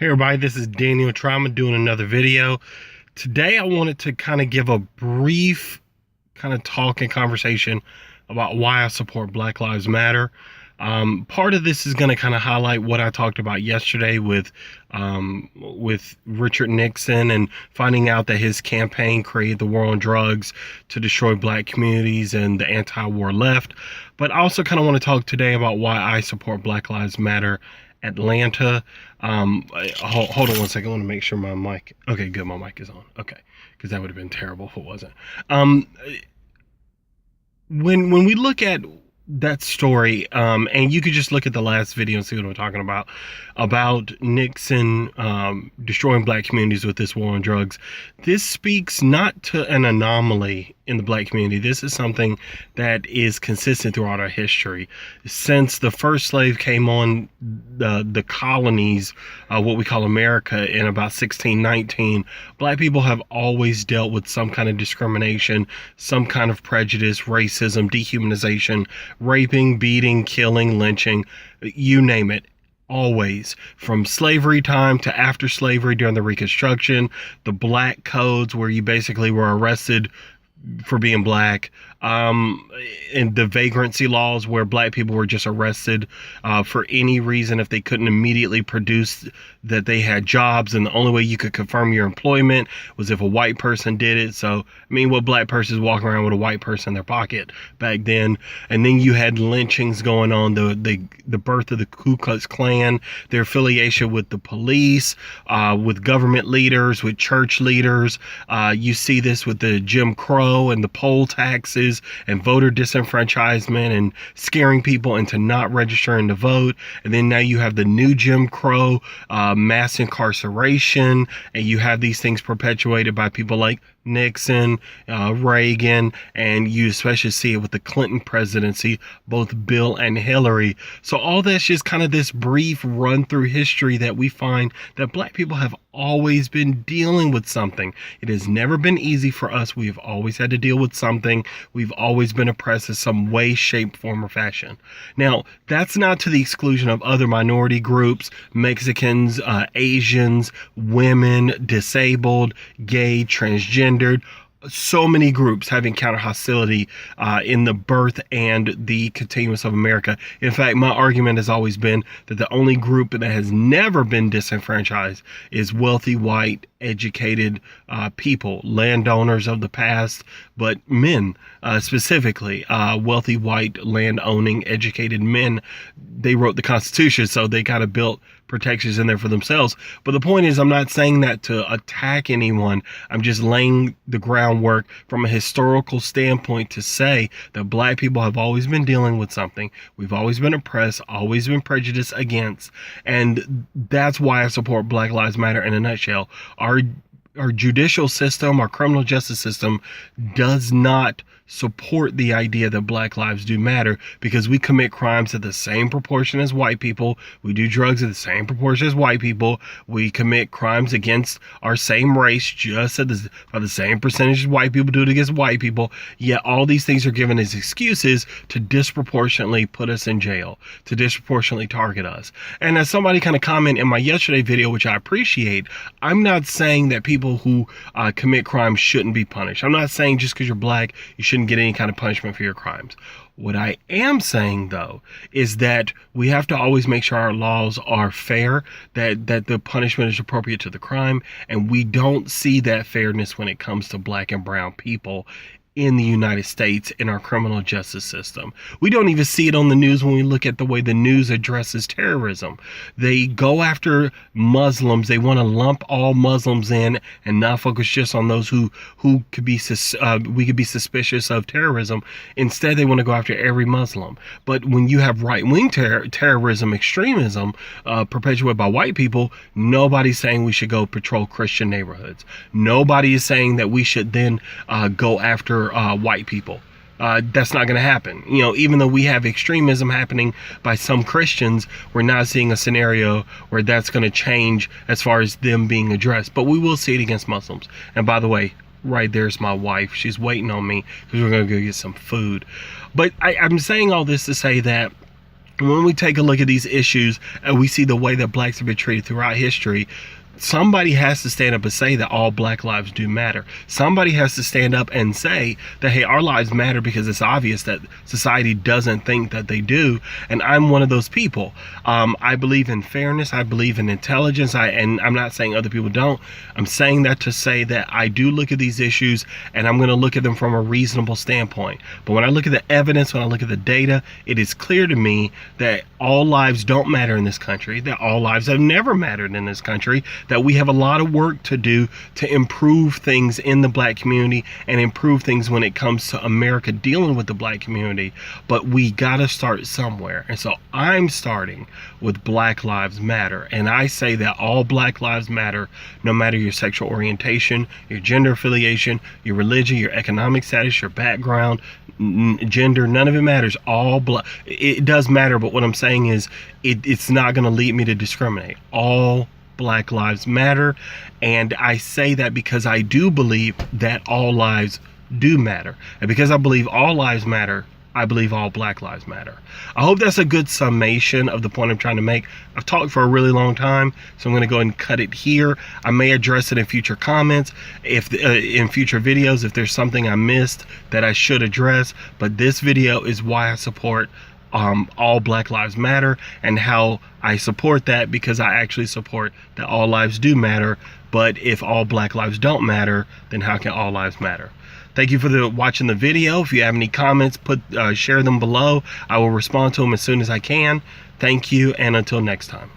Hey everybody, this is Daniel Trauma doing another video. Today I wanted to kind of give a brief kind of talk and conversation about why I support Black Lives Matter. Part of this is going to kind of highlight what I talked about yesterday with Richard Nixon and finding out that his campaign created the war on drugs to destroy black communities and the anti-war left. But I also kind of want to talk today about why I support Black Lives Matter Atlanta. Hold on one second. I want to make sure my mic. Okay, good. My mic is on. Okay, because that would have been terrible if it wasn't. When we look at that story, and you could just look at the last video and see what I'm talking about Nixon destroying black communities with this war on drugs. This speaks not to an anomaly in the black community. This is something that is consistent throughout our history. Since the first slave came on the colonies, what we call America, in about 1619, black people have always dealt with some kind of discrimination, some kind of prejudice, racism, dehumanization, raping, beating, killing, lynching, you name it. Always, from slavery time to after slavery during the Reconstruction, the black codes where you basically were arrested for being black, and the vagrancy laws where black people were just arrested for any reason if they couldn't immediately produce that they had jobs, and the only way you could confirm your employment was if a white person did it. So I mean, what black person is walking around with a white person in their pocket back then? And then you had lynchings going on, the birth of the Ku Klux Klan, their affiliation with the police, with government leaders, with church leaders. You see this with the Jim Crow and the poll taxes and voter disenfranchisement and scaring people into not registering to vote. And then now you have the new Jim Crow, mass incarceration, and you have these things perpetuated by people like Nixon, Reagan, and you especially see it with the Clinton presidency, both Bill and Hillary. So all that's just kind of this brief run through history that we find that black people have always been dealing with something. It has never been easy for us. We have always had to deal with something. We've always been oppressed in some way, shape, form, or fashion. Now, that's not to the exclusion of other minority groups, Mexicans, Asians, women, disabled, gay, transgender. So many groups have encountered hostility in the birth and the continuance of America. In fact, my argument has always been that the only group that has never been disenfranchised is wealthy, white, educated people, landowners of the past, but men specifically, wealthy, white, land-owning, educated men. They wrote the Constitution, so they kind of built protections in there for themselves. But the point is, I'm not saying that to attack anyone. I'm just laying the groundwork from a historical standpoint to say that black people have always been dealing with something. We've always been oppressed, always been prejudiced against. And that's why I support Black Lives Matter in a nutshell. Our judicial system, our criminal justice system does not support the idea that black lives do matter, because we commit crimes at the same proportion as white people. We do drugs at the same proportion as white people. We commit crimes against our same race just by the same percentage as white people do it against white people. Yet all these things are given as excuses to disproportionately put us in jail, to disproportionately target us. And as somebody kind of commented in my yesterday video, which I appreciate, I'm not saying that people who commit crimes shouldn't be punished. I'm not saying just because you're black, you shouldn't get any kind of punishment for your crimes. What I am saying, though, is that we have to always make sure our laws are fair, that the punishment is appropriate to the crime, and we don't see that fairness when it comes to black and brown people in the United States in our criminal justice system. We don't even see it on the news when we look at the way the news addresses terrorism. They go after Muslims. They want to lump all Muslims in and not focus just on those who could be we could be suspicious of terrorism. Instead, they want to go after every Muslim. But when you have right-wing terrorism, extremism perpetuated by white people, nobody's saying we should go patrol Christian neighborhoods. Nobody is saying that we should then go after white people. That's not going to happen. You know, even though we have extremism happening by some Christians, we're not seeing a scenario where that's going to change as far as them being addressed. But we will see it against Muslims. And by the way, right there's my wife. She's waiting on me because we're going to go get some food. But I'm saying all this to say that when we take a look at these issues and we see the way that blacks have been treated throughout history, somebody has to stand up and say that all black lives do matter. Somebody has to stand up and say that, hey, our lives matter, because it's obvious that society doesn't think that they do. And I'm one of those people. I believe in fairness. I believe in intelligence. And I'm not saying other people don't. I'm saying that to say that I do look at these issues, and I'm going to look at them from a reasonable standpoint. But when I look at the evidence, when I look at the data, it is clear to me that all lives don't matter in this country, that all lives have never mattered in this country, that we have a lot of work to do to improve things in the black community and improve things when it comes to America dealing with the black community. But we gotta start somewhere. And so I'm starting with Black Lives Matter. And I say that all black lives matter, no matter your sexual orientation, your gender affiliation, your religion, your economic status, your background, gender, none of it matters. It does matter, but what I'm saying is it's not going to lead me to discriminate. All black lives matter, and I say that because I do believe that all lives do matter, and because I believe all lives matter, I believe all black lives matter. I hope that's a good summation of the point I'm trying to make. I've talked for a really long time, so I'm going to go ahead and cut it here. I may address it in future comments, in future videos, if there's something I missed that I should address. But this video is why I support all Black Lives Matter, and how I support that, because I actually support that all lives do matter. But if all black lives don't matter, then how can all lives matter? Thank you for watching the video. If you have any comments, share them below. I will respond to them as soon as I can. Thank you, and until next time.